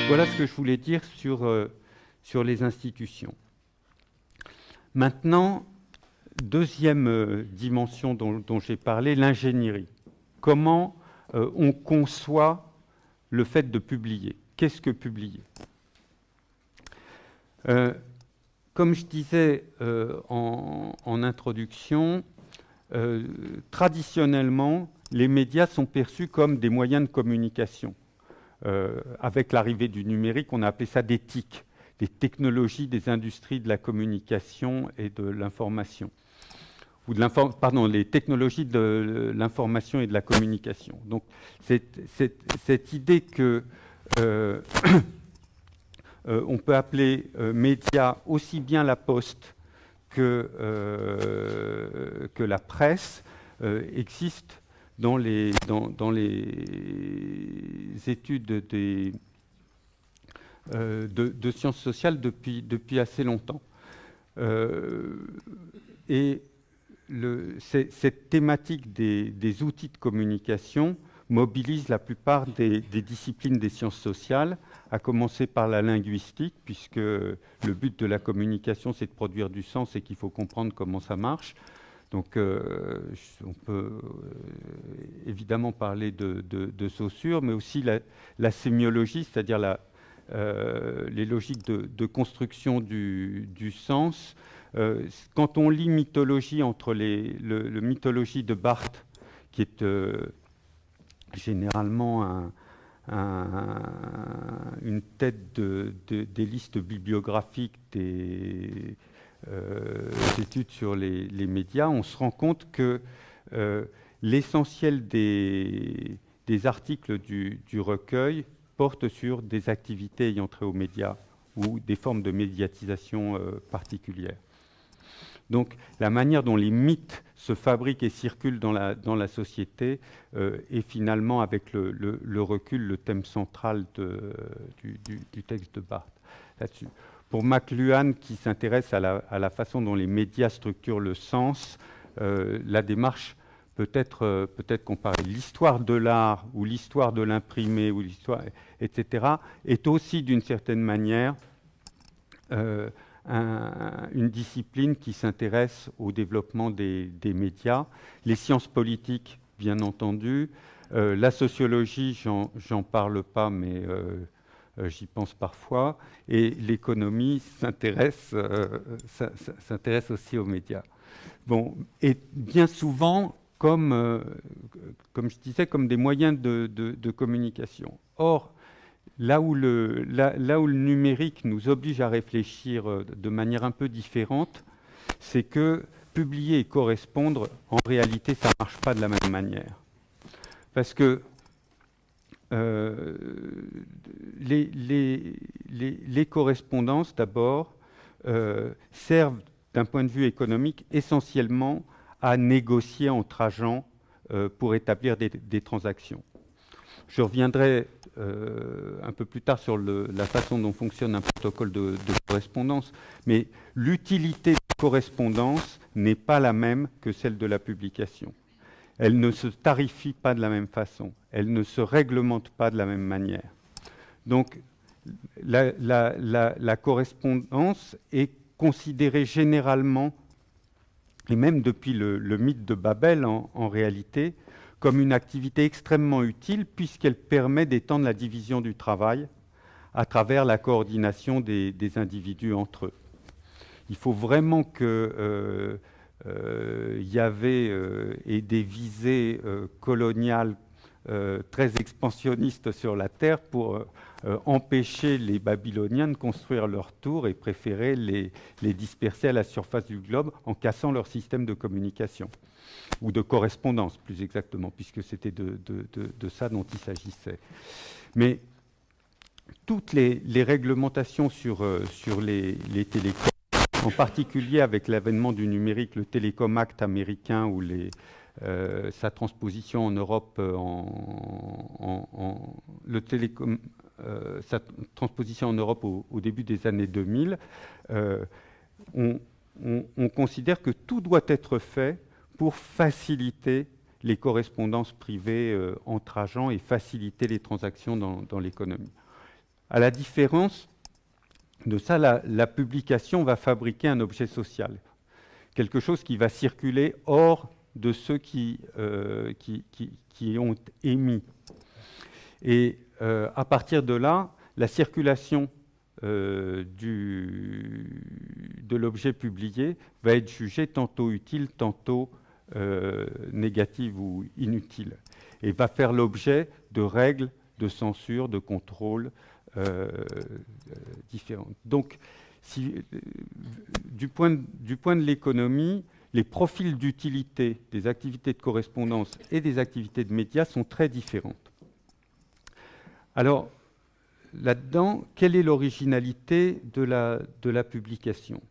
Voilà ce que je voulais dire sur les institutions. Maintenant, deuxième dimension dont j'ai parlé, l'ingénierie. Comment on conçoit le fait de publier? Qu'est-ce que publier? Comme je disais en introduction, traditionnellement, les médias sont perçus comme des moyens de communication. Avec l'arrivée du numérique, on a appelé ça des TIC, des technologies des industries de la communication et de l'information. Les technologies de l'information et de la communication. Donc, cette idée que on peut appeler médias aussi bien la poste que la presse existe dans les études de sciences sociales depuis assez longtemps. Et cette thématique des outils de communication mobilise la plupart des disciplines des sciences sociales, à commencer par la linguistique, puisque le but de la communication, c'est de produire du sens et qu'il faut comprendre comment ça marche. Donc, on peut évidemment parler de Saussure, mais aussi la sémiologie, c'est-à-dire les logiques de construction du sens. Quand on lit mythologie entre le mythologie de Barthes, qui est généralement une tête des listes bibliographiques des études sur les médias, on se rend compte que l'essentiel des articles du recueil porte sur des activités ayant trait aux médias ou des formes de médiatisation particulières. Donc la manière dont les mythes se fabriquent et circulent dans la société est finalement, avec le recul, le thème central du texte de Barthes là-dessus. Pour McLuhan, qui s'intéresse à la façon dont les médias structurent le sens, la démarche peut être comparée. L'histoire de l'art ou l'histoire de l'imprimé, ou l'histoire, etc., est aussi d'une certaine manière une discipline qui s'intéresse au développement des médias. Les sciences politiques, bien entendu. La sociologie, j'en parle pas, mais j'y pense parfois. Et l'économie s'intéresse aussi aux médias. Bon, et bien souvent, comme je disais, comme des moyens de communication. Or, là où le numérique nous oblige à réfléchir de manière un peu différente, c'est que publier et correspondre, en réalité, ça ne marche pas de la même manière. Parce que les correspondances, d'abord, servent, d'un point de vue économique, essentiellement à négocier entre agents pour établir des transactions. Je reviendrai un peu plus tard sur la façon dont fonctionne un protocole de correspondance, mais l'utilité de la correspondance n'est pas la même que celle de la publication. Elle ne se tarifie pas de la même façon, elle ne se réglemente pas de la même manière. Donc, la correspondance est considérée généralement, et même depuis le mythe de Babel en réalité, comme une activité extrêmement utile puisqu'elle permet d'étendre la division du travail à travers la coordination des individus entre eux. Il faut vraiment que Yahvé ait des visées coloniales très expansionnistes sur la terre pour empêcher les Babyloniens de construire leurs tours et préférer les disperser à la surface du globe en cassant leur système de communication. Ou de correspondance, plus exactement, puisque c'était de ça dont il s'agissait. Mais toutes les réglementations sur les télécoms, en particulier avec l'avènement du numérique, le Télécom Act américain ou sa transposition en Europe, sa transposition en Europe au début des années 2000, on considère que tout doit être fait pour faciliter les correspondances privées entre agents et faciliter les transactions dans l'économie. à la différence de ça, la publication va fabriquer un objet social, quelque chose qui va circuler hors de ceux qui ont émis. Et à partir de là, la circulation de l'objet publié va être jugée tantôt utile, tantôt négative ou inutile, et va faire l'objet de règles de censure, de contrôle différentes. Donc, du point de l'économie, les profils d'utilité des activités de correspondance et des activités de médias sont très différentes. Alors, là-dedans, quelle est l'originalité de la publication?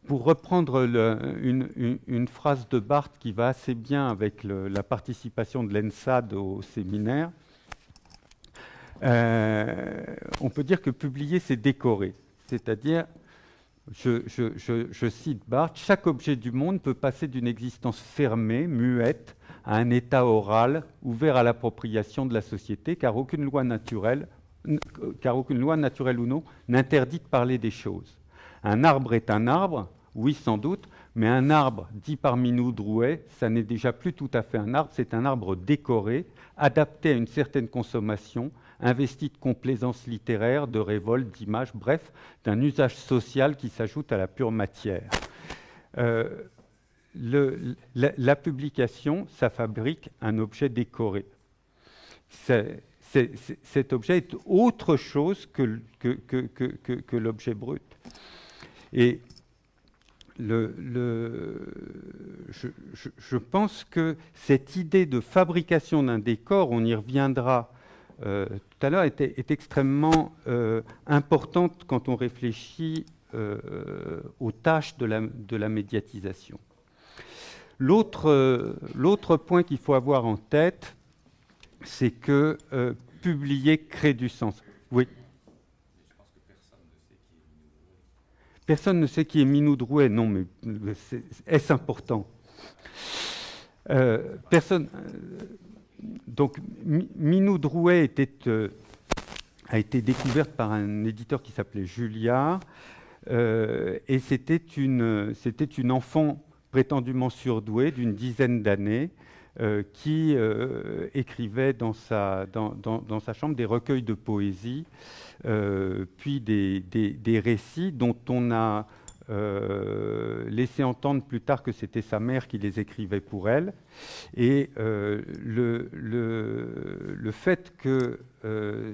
Pour reprendre une phrase de Barthes qui va assez bien avec la participation de l'ENSAD au séminaire, on peut dire que publier, c'est décorer. C'est-à-dire, je cite Barthes, « Chaque objet du monde peut passer d'une existence fermée, muette, à un état oral, ouvert à l'appropriation de la société, car aucune loi naturelle ou non, n'interdit de parler des choses. Un arbre est un arbre, oui sans doute, mais un arbre, dit par Minou Drouet, ça n'est déjà plus tout à fait un arbre, c'est un arbre décoré, adapté à une certaine consommation, investi de complaisance littéraire, de révolte, d'images, bref, d'un usage social qui s'ajoute à la pure matière. » La publication, ça fabrique un objet décoré. Cet objet est autre chose que l'objet brut. Et je pense que cette idée de fabrication d'un décor, on y reviendra tout à l'heure, est extrêmement importante quand on réfléchit aux tâches de la médiatisation. L'autre point qu'il faut avoir en tête, c'est que publier crée du sens. Oui. Je pense que personne ne sait qui est Minou Drouet. Personne ne sait qui est Minou Drouet, non, mais est-ce important? Donc, Minou Drouet a été découverte par un éditeur qui s'appelait Julia, et c'était une enfant prétendument surdouée d'une dizaine d'années qui écrivait dans sa chambre des recueils de poésie, puis des récits dont on a laissé entendre plus tard que c'était sa mère qui les écrivait pour elle. Et le fait que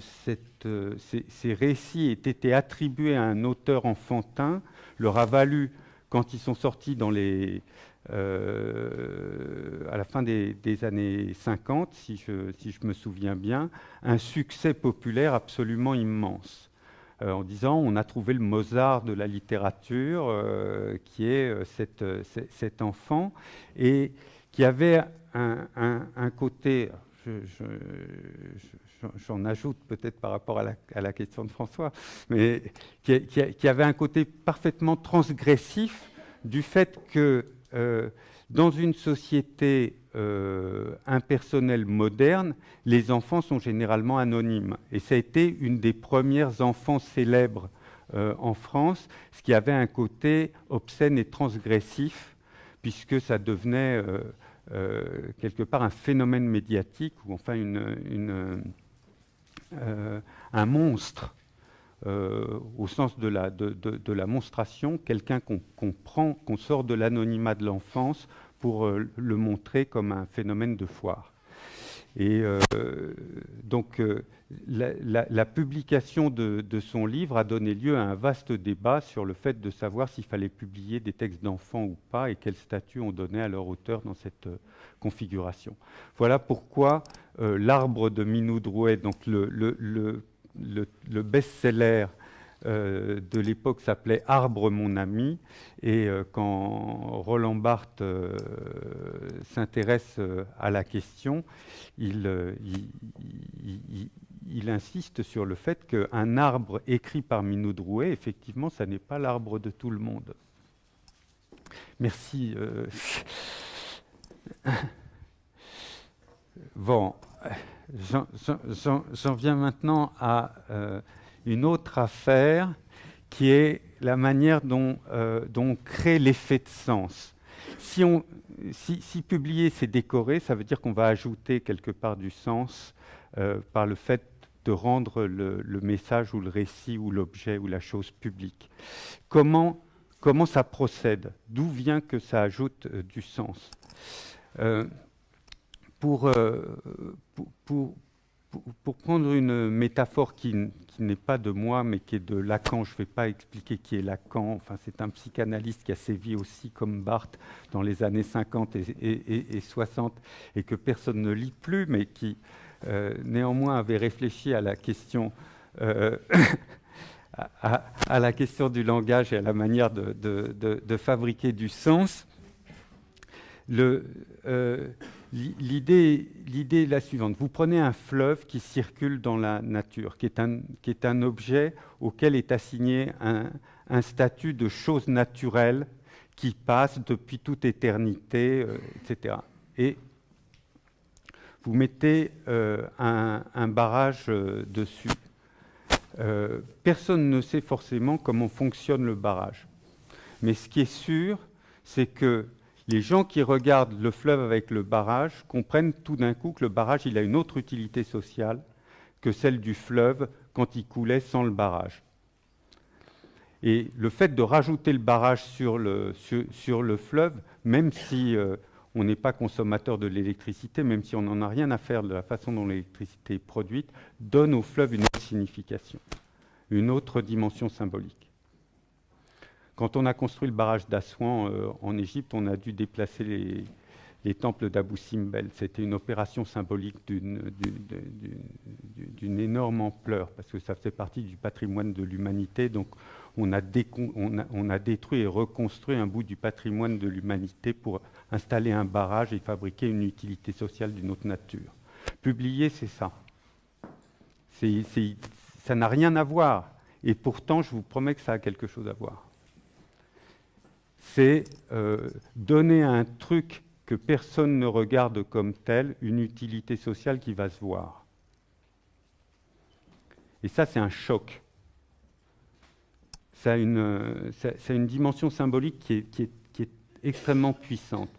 ces récits aient été attribués à un auteur enfantin leur a valu, quand ils sont sortis à la fin des années 50, si je me souviens bien, un succès populaire absolument immense. En disant on a trouvé le Mozart de la littérature, qui est cet enfant, et qui avait un côté, j'en ajoute peut-être par rapport à la question de François, mais qui avait un côté parfaitement transgressif du fait que dans une société impersonnelle moderne, les enfants sont généralement anonymes. Et ça a été une des premières enfants célèbres en France, ce qui avait un côté obscène et transgressif, puisque ça devenait quelque part un phénomène médiatique, ou enfin un monstre, au sens de la monstration, quelqu'un qu'on sort de l'anonymat de l'enfance pour le montrer comme un phénomène de foire. Et donc la publication de son livre a donné lieu à un vaste débat sur le fait de savoir s'il fallait publier des textes d'enfants ou pas, et quel statut on donnait à leur auteur dans cette configuration. Voilà pourquoi L'Arbre de Minou Drouet, donc le best-seller de l'époque s'appelait Arbre mon ami, et quand Roland Barthes s'intéresse à la question, il insiste sur le fait qu'un arbre écrit par Minou Drouet, effectivement, ça n'est pas l'arbre de tout le monde. Merci. Bon, j'en viens maintenant à une autre affaire qui est la manière dont on crée l'effet de sens. Si publier c'est décorer, ça veut dire qu'on va ajouter quelque part du sens par le fait de rendre le message ou le récit ou l'objet ou la chose publique. Comment ça procède? D'où vient que ça ajoute du sens? Pour prendre une métaphore qui n'est pas de moi, mais qui est de Lacan, je ne vais pas expliquer qui est Lacan, enfin, c'est un psychanalyste qui a sévi aussi comme Barthes dans les années 50 et 60, et que personne ne lit plus, mais qui néanmoins avait réfléchi à la question, à la question du langage et à la manière de fabriquer du sens. L'idée est la suivante. Vous prenez un fleuve qui circule dans la nature, qui est un objet auquel est assigné un statut de chose naturelle qui passe depuis toute éternité, etc. Et vous mettez un barrage dessus. Personne ne sait forcément comment fonctionne le barrage. Mais ce qui est sûr, c'est que les gens qui regardent le fleuve avec le barrage comprennent tout d'un coup que le barrage il a une autre utilité sociale que celle du fleuve quand il coulait sans le barrage. Et le fait de rajouter le barrage sur le fleuve, même si on n'est pas consommateur de l'électricité, même si on n'en a rien à faire de la façon dont l'électricité est produite, donne au fleuve une autre signification, une autre dimension symbolique. Quand on a construit le barrage d'Assouan en Égypte, on a dû déplacer les temples d'Abou Simbel. C'était une opération symbolique d'une énorme ampleur, parce que ça faisait partie du patrimoine de l'humanité. Donc on a détruit et reconstruit un bout du patrimoine de l'humanité pour installer un barrage et fabriquer une utilité sociale d'une autre nature. Publier, c'est ça. Ça n'a rien à voir. Et pourtant, je vous promets que ça a quelque chose à voir. C'est donner à un truc que personne ne regarde comme tel une utilité sociale qui va se voir. Et ça, c'est un choc. Ça a une dimension symbolique qui est extrêmement puissante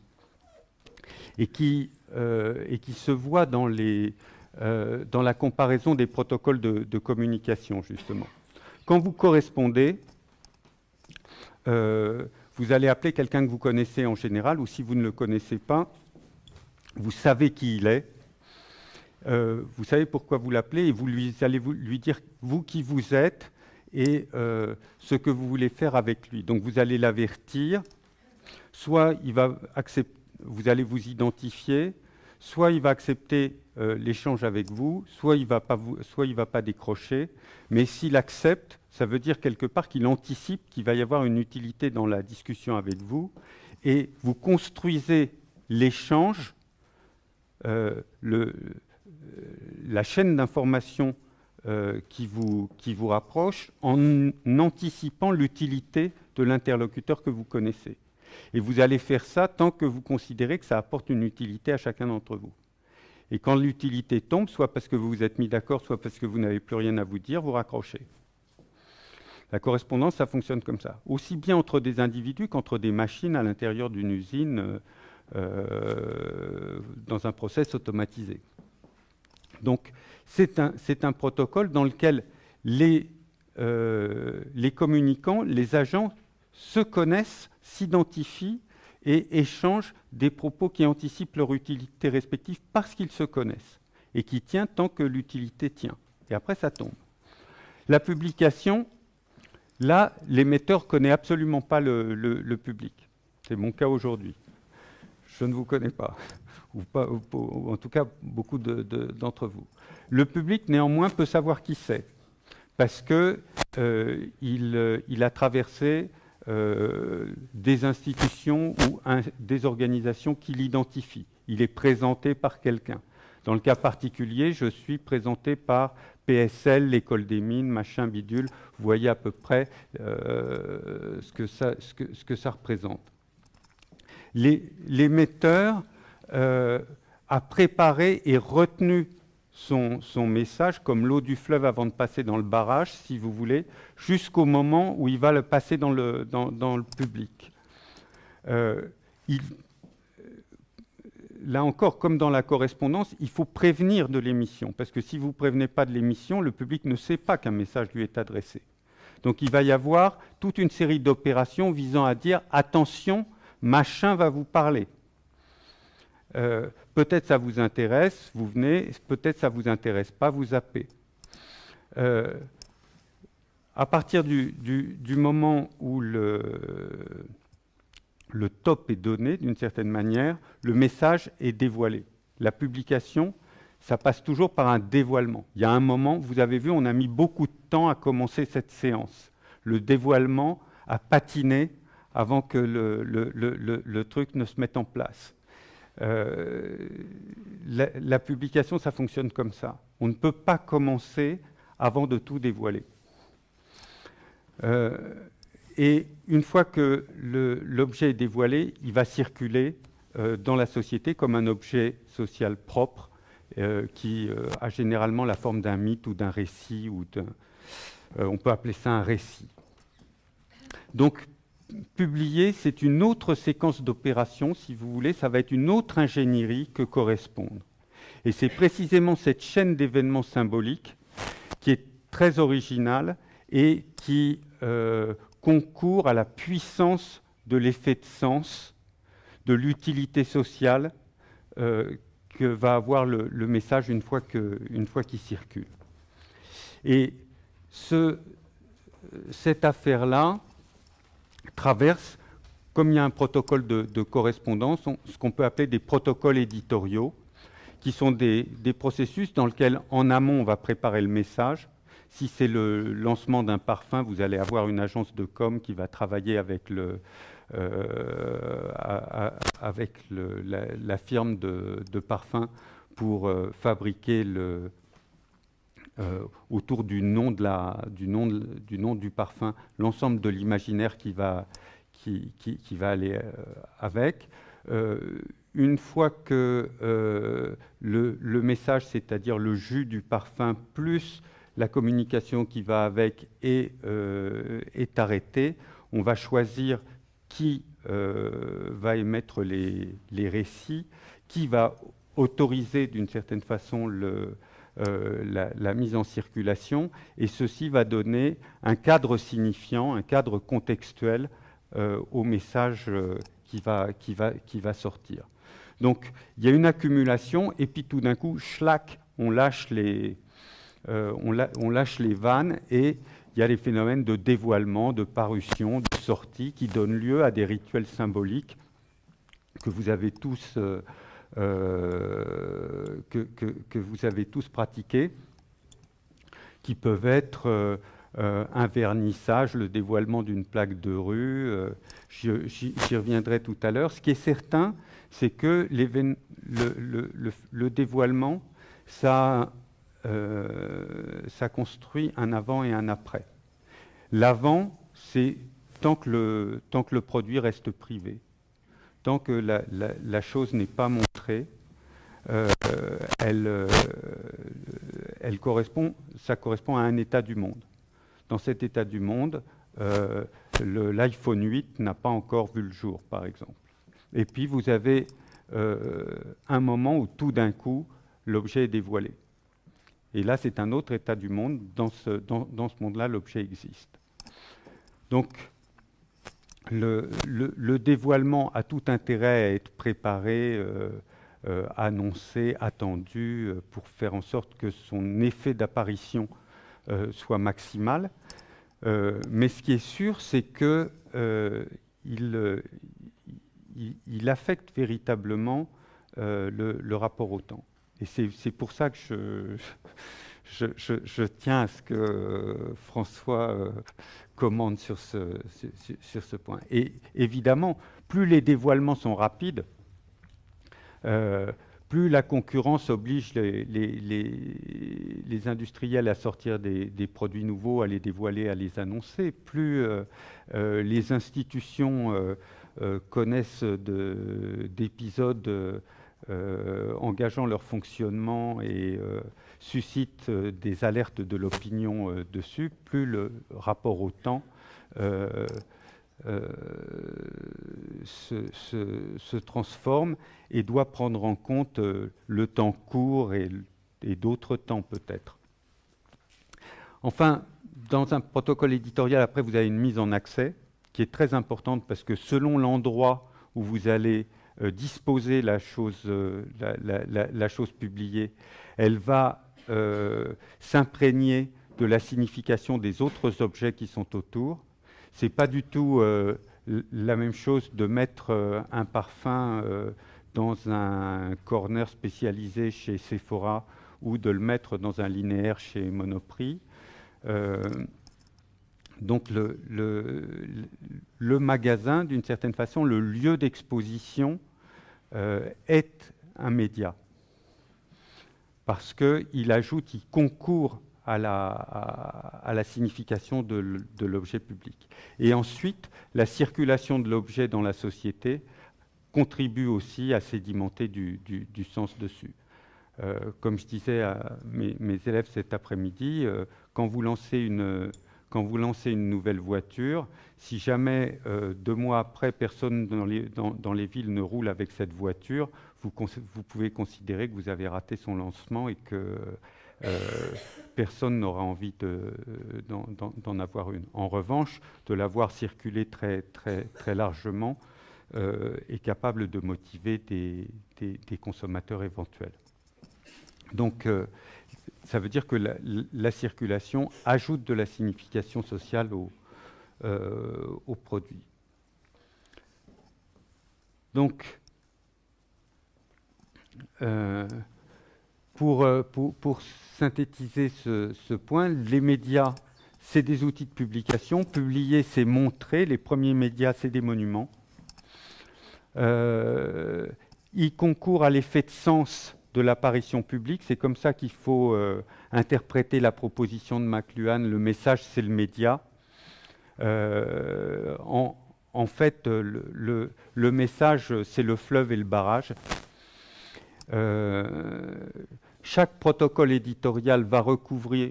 et qui se voit dans la comparaison des protocoles de communication, justement. Quand vous correspondez, vous allez appeler quelqu'un que vous connaissez en général, ou si vous ne le connaissez pas, vous savez qui il est, vous savez pourquoi vous l'appelez, et vous allez lui dire, vous qui vous êtes, et ce que vous voulez faire avec lui. Donc vous allez l'avertir, soit vous allez vous identifier, soit il va accepter l'échange avec vous, soit il va pas décrocher, mais s'il accepte, ça veut dire quelque part qu'il anticipe qu'il va y avoir une utilité dans la discussion avec vous, et vous construisez l'échange, la chaîne d'information qui vous rapproche, en anticipant l'utilité de l'interlocuteur que vous connaissez. Et vous allez faire ça tant que vous considérez que ça apporte une utilité à chacun d'entre vous. Et quand l'utilité tombe, soit parce que vous vous êtes mis d'accord, soit parce que vous n'avez plus rien à vous dire, vous raccrochez. La correspondance, ça fonctionne comme ça. Aussi bien entre des individus qu'entre des machines à l'intérieur d'une usine dans un process automatisé. Donc, c'est un protocole dans lequel les communicants, les agents, se connaissent, s'identifient et échangent des propos qui anticipent leur utilité respective parce qu'ils se connaissent et qui tient tant que l'utilité tient. Et après, ça tombe. La publication, là, l'émetteur ne connaît absolument pas le public. C'est mon cas aujourd'hui. Je ne vous connais pas, ou en tout cas beaucoup d'entre vous. Le public, néanmoins, peut savoir qui c'est, parce qu'il a traversé des institutions ou des organisations qui l'identifient. Il est présenté par quelqu'un. Dans le cas particulier, je suis présenté par PSL, l'école des mines, machin bidule. Vous voyez à peu près ce que ça représente. L'émetteur a préparé et retenu son message comme l'eau du fleuve avant de passer dans le barrage, si vous voulez, jusqu'au moment où il va le passer dans le public. Là encore, comme dans la correspondance, il faut prévenir de l'émission, parce que si vous ne prévenez pas de l'émission, le public ne sait pas qu'un message lui est adressé. Donc il va y avoir toute une série d'opérations visant à dire « attention, machin va vous parler ». Peut-être ça vous intéresse, vous venez, peut-être ça ne vous intéresse pas, vous zappez. À partir du moment où le top est donné, d'une certaine manière, le message est dévoilé. La publication, ça passe toujours par un dévoilement. Il y a un moment, vous avez vu, on a mis beaucoup de temps à commencer cette séance. Le dévoilement a patiné avant que le truc ne se mette en place. La publication, ça fonctionne comme ça. On ne peut pas commencer avant de tout dévoiler. Et une fois que l'objet est dévoilé, il va circuler dans la société comme un objet social propre qui a généralement la forme d'un mythe ou d'un récit. On peut appeler ça un récit. Donc, publier, c'est une autre séquence d'opérations, si vous voulez, ça va être une autre ingénierie que correspondre. Et c'est précisément cette chaîne d'événements symboliques qui est très originale et qui concourt à la puissance de l'effet de sens, de l'utilité sociale que va avoir le message une fois qu'il circule. Et cette affaire-là traverse, comme il y a un protocole de correspondance, ce qu'on peut appeler des protocoles éditoriaux, qui sont des processus dans lesquels, en amont, on va préparer le message. Si c'est le lancement d'un parfum, vous allez avoir une agence de com qui va travailler avec la firme de parfum pour fabriquer autour du nom du parfum l'ensemble de l'imaginaire qui va aller avec. Une fois que le message, c'est-à-dire le jus du parfum, plus la communication qui va avec est arrêtée, on va choisir qui va émettre les récits, qui va autoriser d'une certaine façon la mise en circulation, et ceci va donner un cadre signifiant, un cadre contextuel au message qui va sortir. Donc il y a une accumulation, et puis tout d'un coup, schlac, on lâche les vannes, et il y a les phénomènes de dévoilement, de parution, de sortie, qui donnent lieu à des rituels symboliques que vous avez tous pratiqués, qui peuvent être un vernissage, le dévoilement d'une plaque de rue. J'y reviendrai tout à l'heure. Ce qui est certain, c'est que le dévoilement, ça construit un avant et un après. L'avant, c'est tant que le produit reste privé, tant que la chose n'est pas montrée, ça correspond à un état du monde. Dans cet état du monde, l'iPhone 8 n'a pas encore vu le jour, par exemple. Et puis vous avez un moment où tout d'un coup, l'objet est dévoilé. Et là, c'est un autre état du monde. Dans ce monde-là, l'objet existe. Donc, le dévoilement a tout intérêt à être préparé, annoncé, attendu, pour faire en sorte que son effet d'apparition soit maximal. Mais ce qui est sûr, c'est qu'il affecte véritablement le rapport au temps. Et c'est pour ça que je tiens à ce que François commande sur ce point. Et évidemment, plus les dévoilements sont rapides, plus la concurrence oblige les industriels à sortir des produits nouveaux, à les dévoiler, à les annoncer, plus les institutions connaissent d'épisodes engageant leur fonctionnement et suscitent des alertes de l'opinion dessus, plus le rapport au temps se transforme et doit prendre en compte le temps court et d'autres temps peut-être. Enfin, dans un protocole éditorial, après vous avez une mise en accès qui est très importante parce que selon l'endroit où vous allez disposer la chose publiée, elle va s'imprégner de la signification des autres objets qui sont autour. C'est pas du tout la même chose de mettre un parfum dans un corner spécialisé chez Sephora ou de le mettre dans un linéaire chez Monoprix. Donc le magasin, d'une certaine façon, le lieu d'exposition est un média parce qu'il ajoute, il concourt à la signification de l'objet public. Et ensuite, la circulation de l'objet dans la société contribue aussi à sédimenter du sens dessus. Comme je disais à mes élèves cet après-midi, quand vous lancez une nouvelle voiture, si jamais 2 mois après, personne dans les villes ne roule avec cette voiture, vous pouvez considérer que vous avez raté son lancement et que personne n'aura envie d'en avoir une. En revanche, de la voir circuler très, très, très largement est capable de motiver des consommateurs éventuels. Donc, ça veut dire que la circulation ajoute de la signification sociale au produit. Donc, pour synthétiser ce point, les médias, c'est des outils de publication. Publier, c'est montrer. Les premiers médias, c'est des monuments. Ils concourent à l'effet de sens de l'apparition publique. C'est comme ça qu'il faut interpréter la proposition de McLuhan. Le message, c'est le média. En fait, le message, c'est le fleuve et le barrage. Chaque protocole éditorial va recouvrir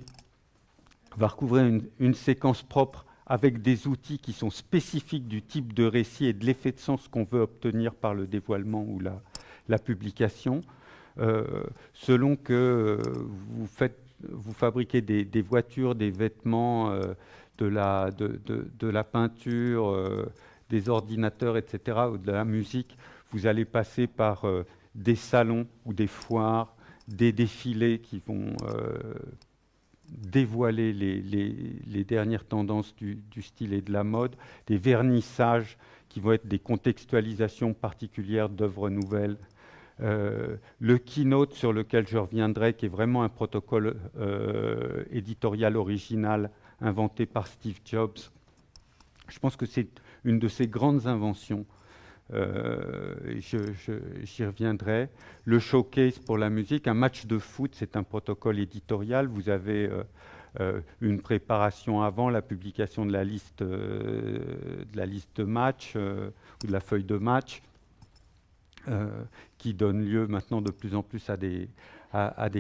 une séquence propre avec des outils qui sont spécifiques du type de récit et de l'effet de sens qu'on veut obtenir par le dévoilement ou la publication. Selon que vous fabriquez des voitures, des vêtements, de la peinture, des ordinateurs, etc., ou de la musique, vous allez passer par des salons ou des foires, des défilés qui vont dévoiler les dernières tendances du style et de la mode, des vernissages qui vont être des contextualisations particulières d'œuvres nouvelles, le keynote sur lequel je reviendrai, qui est vraiment un protocole éditorial original inventé par Steve Jobs. Je pense que c'est une de ses grandes inventions. J'y reviendrai. Le showcase pour la musique, un match de foot, c'est un protocole éditorial. Vous avez une préparation avant la publication de la liste de match ou de la feuille de match, qui donne lieu maintenant de plus en plus à des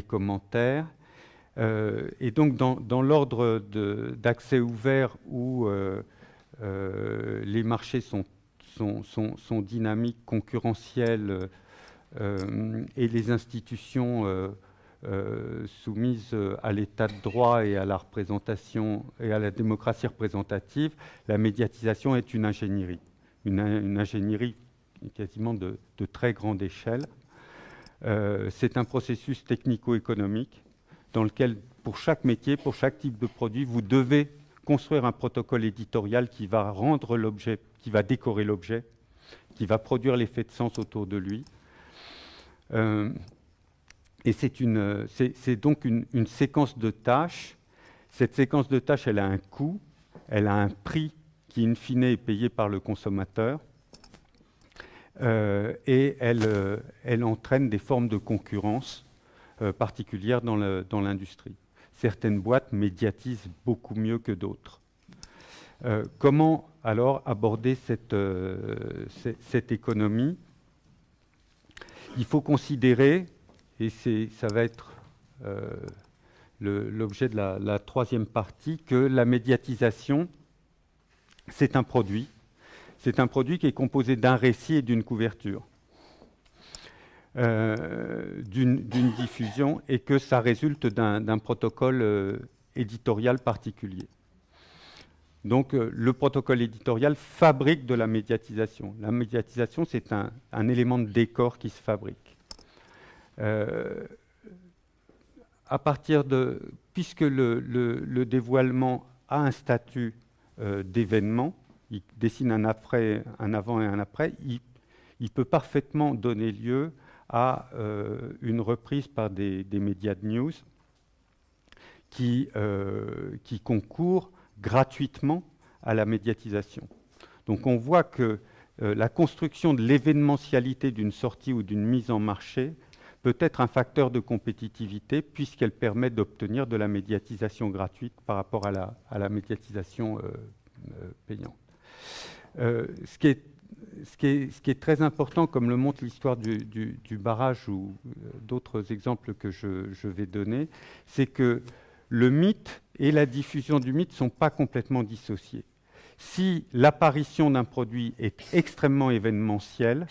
commentaires. Et donc dans l'ordre d'accès ouvert où les marchés sont dynamiques, concurrentielles, et les institutions soumises à l'état de droit et à la représentation et à la démocratie représentative, la médiatisation est une ingénierie, une ingénierie quasiment de très grande échelle. C'est un processus technico-économique dans lequel, pour chaque métier, pour chaque type de produit, vous devez construire un protocole éditorial qui va rendre l'objet, qui va décorer l'objet, qui va produire l'effet de sens autour de lui. Et c'est donc une séquence de tâches. Cette séquence de tâches, elle a un coût, elle a un prix qui, in fine, est payé par le consommateur. Et elle entraîne des formes de concurrence particulières dans l'industrie. Certaines boîtes médiatisent beaucoup mieux que d'autres. Comment alors aborder cette économie ? il faut considérer, et ça va être l'objet de la troisième partie, que la médiatisation, c'est un produit. C'est un produit qui est composé d'un récit et d'une couverture, d'une diffusion, et que ça résulte d'un protocole éditorial particulier. Donc le protocole éditorial fabrique de la médiatisation. La médiatisation, c'est un élément de décor qui se fabrique. Puisque le dévoilement a un statut d'événement, il dessine un avant et un après, il peut parfaitement donner lieu à une reprise par des médias de news qui concourent gratuitement à la médiatisation. Donc on voit que la construction de l'événementialité d'une sortie ou d'une mise en marché peut être un facteur de compétitivité puisqu'elle permet d'obtenir de la médiatisation gratuite par rapport à la médiatisation payante. Ce qui est très important, comme le montre l'histoire du barrage ou d'autres exemples que je vais donner, c'est que le mythe et la diffusion du mythe ne sont pas complètement dissociés. Si l'apparition d'un produit est extrêmement événementielle,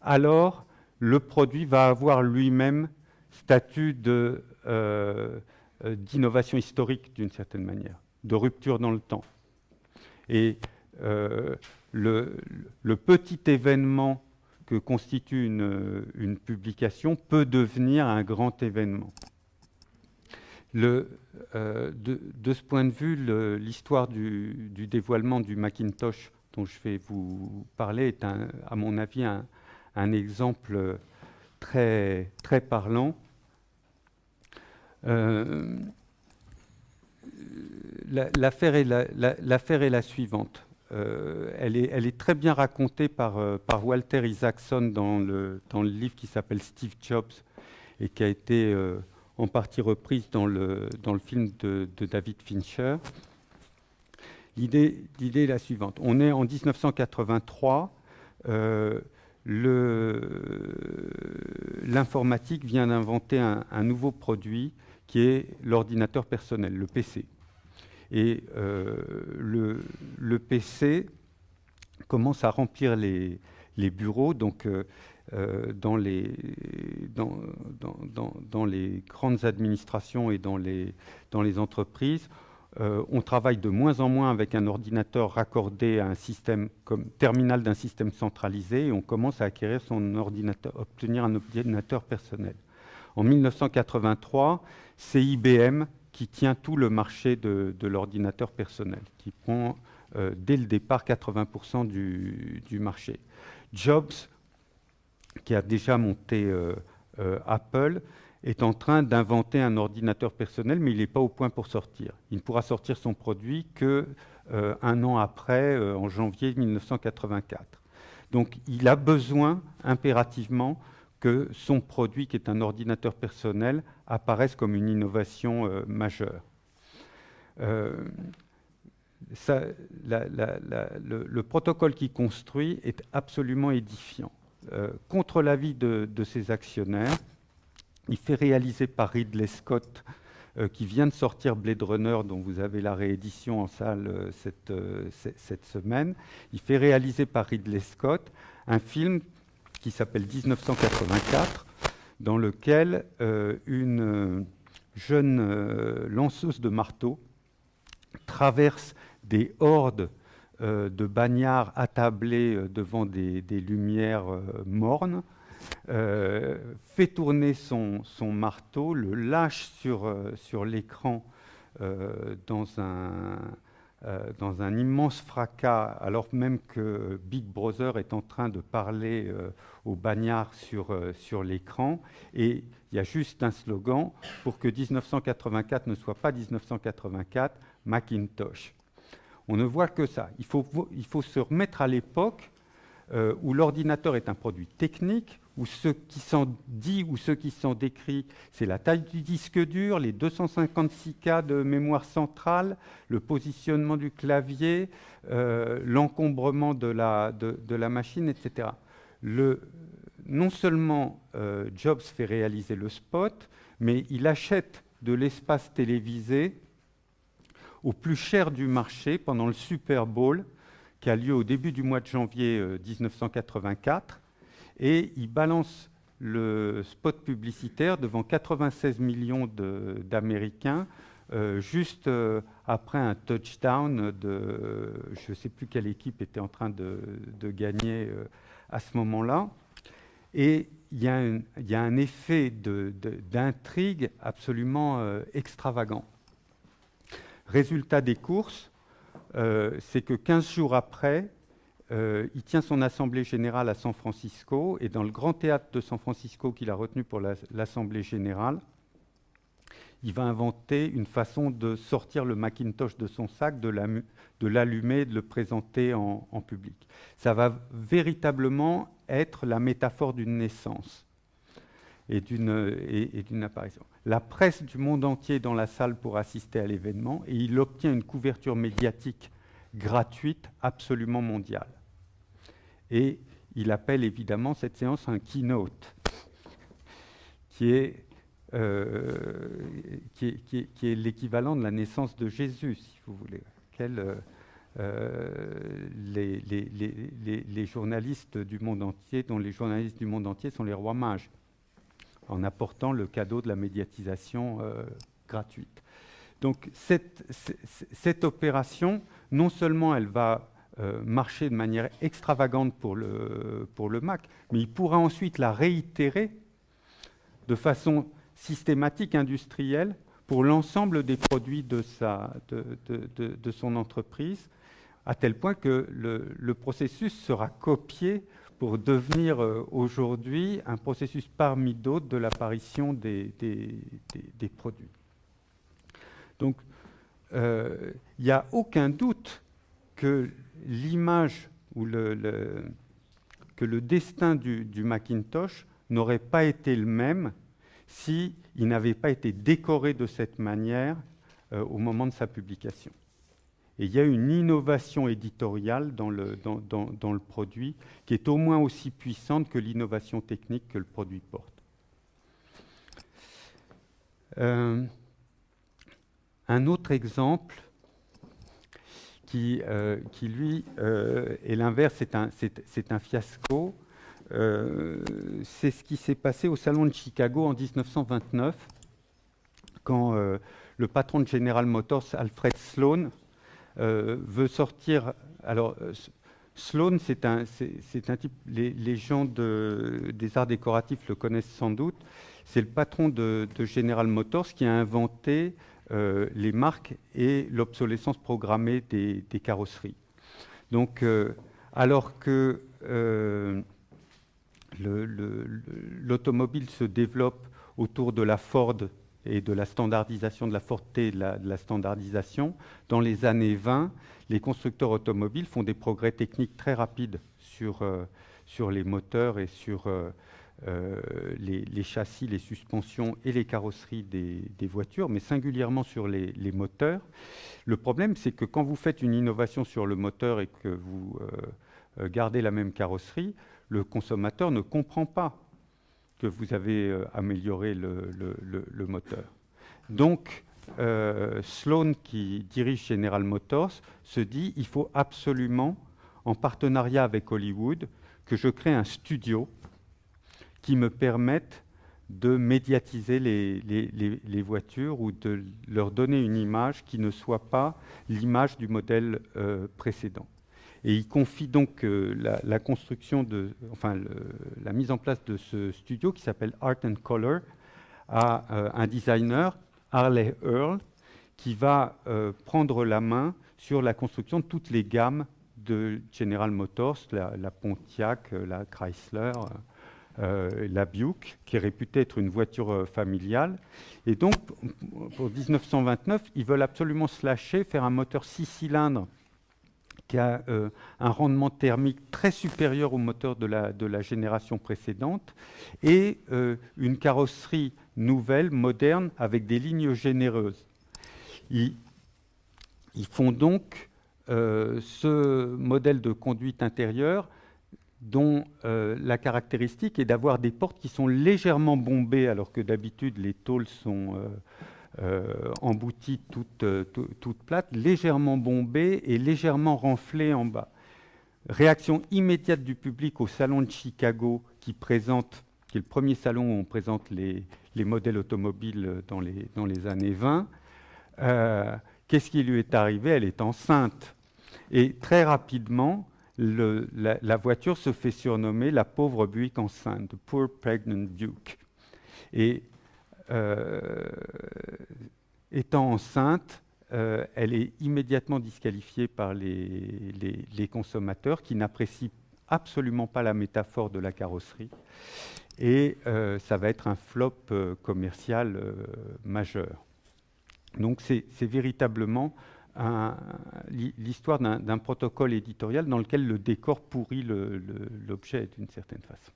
alors le produit va avoir lui-même statut d'innovation historique d'une certaine manière, de rupture dans le temps. Et le petit événement que constitue une publication peut devenir un grand événement. De ce point de vue, l'histoire du dévoilement du Macintosh dont je vais vous parler est, à mon avis, un exemple très, très parlant. L'affaire est la suivante. Elle est très bien racontée par Walter Isaacson dans le livre qui s'appelle Steve Jobs et qui a été en partie reprise dans le film de David Fincher. L'idée est la suivante. On est en 1983. L'informatique vient d'inventer un nouveau produit qui est l'ordinateur personnel, le PC. Et le PC commence à remplir les bureaux, donc dans les grandes administrations et dans les entreprises. On travaille de moins en moins avec un ordinateur raccordé à un système comme terminal d'un système centralisé et on commence à obtenir un ordinateur personnel. En 1983, c'est IBM qui tient tout le marché de l'ordinateur personnel, qui prend dès le départ 80% du marché. Jobs, qui a déjà monté Apple, est en train d'inventer un ordinateur personnel, mais il n'est pas au point pour sortir. Il ne pourra sortir son produit qu'un an après, en janvier 1984. Donc il a besoin impérativement que son produit, qui est un ordinateur personnel, apparaisse comme une innovation majeure. Le protocole qu'il construit est absolument édifiant. Contre l'avis de ses actionnaires, il fait réaliser par Ridley Scott, qui vient de sortir Blade Runner, dont vous avez la réédition en salle cette semaine. Il fait réaliser par Ridley Scott un film qui s'appelle 1984, dans lequel une jeune lanceuse de marteau traverse des hordes de bagnards attablés devant des lumières mornes, fait tourner son marteau, le lâche sur l'écran dans un immense fracas, alors même que Big Brother est en train de parler aux bagnards sur l'écran. Et il y a juste un slogan pour que 1984 ne soit pas 1984, Macintosh. On ne voit que ça. Il faut se remettre à l'époque où l'ordinateur est un produit technique, où ce qui s'en dit ou ce qui s'en décrit, c'est la taille du disque dur, les 256 K de mémoire centrale, le positionnement du clavier, l'encombrement de la machine, etc. non seulement Jobs fait réaliser le spot, mais il achète de l'espace télévisé au plus cher du marché pendant le Super Bowl qui a lieu au début du mois de janvier 1984, et il balance le spot publicitaire devant 96 millions d'Américains juste après un touchdown de, je ne sais plus quelle équipe était en train de gagner à ce moment-là. Et il y a un effet d'intrigue absolument extravagant. Résultat des courses, c'est que 15 jours après, il tient son assemblée générale à San Francisco, et dans le grand théâtre de San Francisco qu'il a retenu pour l'assemblée générale, il va inventer une façon de sortir le Macintosh de son sac, de l'allumer, de le présenter en public. Ça va véritablement être la métaphore d'une naissance et d'une apparition. La presse du monde entier est dans la salle pour assister à l'événement, et il obtient une couverture médiatique gratuite absolument mondiale. Et il appelle évidemment cette séance un keynote, qui est l'équivalent de la naissance de Jésus, si vous voulez, les journalistes du monde entier, dont les journalistes du monde entier sont les rois mages, en apportant le cadeau de la médiatisation gratuite. Donc cette opération, non seulement elle va marcher de manière extravagante pour le Mac, mais il pourra ensuite la réitérer de façon systématique, industrielle, pour l'ensemble des produits de son entreprise, à tel point que le processus sera copié pour devenir aujourd'hui un processus parmi d'autres de l'apparition des produits. Donc, il n'y a aucun doute que l'image ou que le destin du Macintosh n'aurait pas été le même s'il n'avait pas été décoré de cette manière au moment de sa publication. Et il y a une innovation éditoriale dans le produit qui est au moins aussi puissante que l'innovation technique que le produit porte. Un autre exemple qui lui, est l'inverse, c'est un fiasco. C'est ce qui s'est passé au Salon de Chicago en 1929, quand le patron de General Motors, Alfred Sloan, veut sortir. Alors, Sloan, c'est un type, les gens des arts décoratifs le connaissent sans doute. C'est le patron de General Motors qui a inventé les marques et l'obsolescence programmée des carrosseries. Donc, alors que l'automobile se développe autour de la Ford et de la standardisation de la Ford T et de la standardisation, dans les années 20, les constructeurs automobiles font des progrès techniques très rapides sur les moteurs et sur les châssis, les suspensions et les carrosseries des voitures, mais singulièrement sur les moteurs. Le problème, c'est que quand vous faites une innovation sur le moteur et que vous gardez la même carrosserie, le consommateur ne comprend pas que vous avez amélioré le moteur. Donc, Sloan, qui dirige General Motors, se dit il faut absolument, en partenariat avec Hollywood, que je crée un studio qui me permette de médiatiser les voitures ou de leur donner une image qui ne soit pas l'image du modèle précédent. Et il confie donc la construction la mise en place de ce studio qui s'appelle Art and Color à un designer, Harley Earl, qui va prendre la main sur la construction de toutes les gammes de General Motors, la Pontiac, la Chrysler, la Buick, qui est réputée être une voiture familiale. Et donc, pour 1929, ils veulent absolument se lâcher, faire un moteur 6 cylindres qui a un rendement thermique très supérieur au moteur de la génération précédente, et une carrosserie nouvelle, moderne, avec des lignes généreuses. Ils font donc ce modèle de conduite intérieure dont la caractéristique est d'avoir des portes qui sont légèrement bombées, alors que d'habitude les tôles sont embouties toutes plates, légèrement bombées et légèrement renflées en bas. Réaction immédiate du public au salon de Chicago, qui est le premier salon où on présente les modèles automobiles dans les années 20. Qu'est-ce qui lui est arrivé? Elle est enceinte. Et très rapidement, la voiture se fait surnommer la pauvre Buick enceinte, the poor pregnant Buick. Et étant enceinte, elle est immédiatement disqualifiée par les consommateurs qui n'apprécient absolument pas la métaphore de la carrosserie. Et ça va être un flop commercial majeur. Donc c'est véritablement l'histoire d'un protocole éditorial dans lequel le décor pourrit l'objet d'une certaine façon.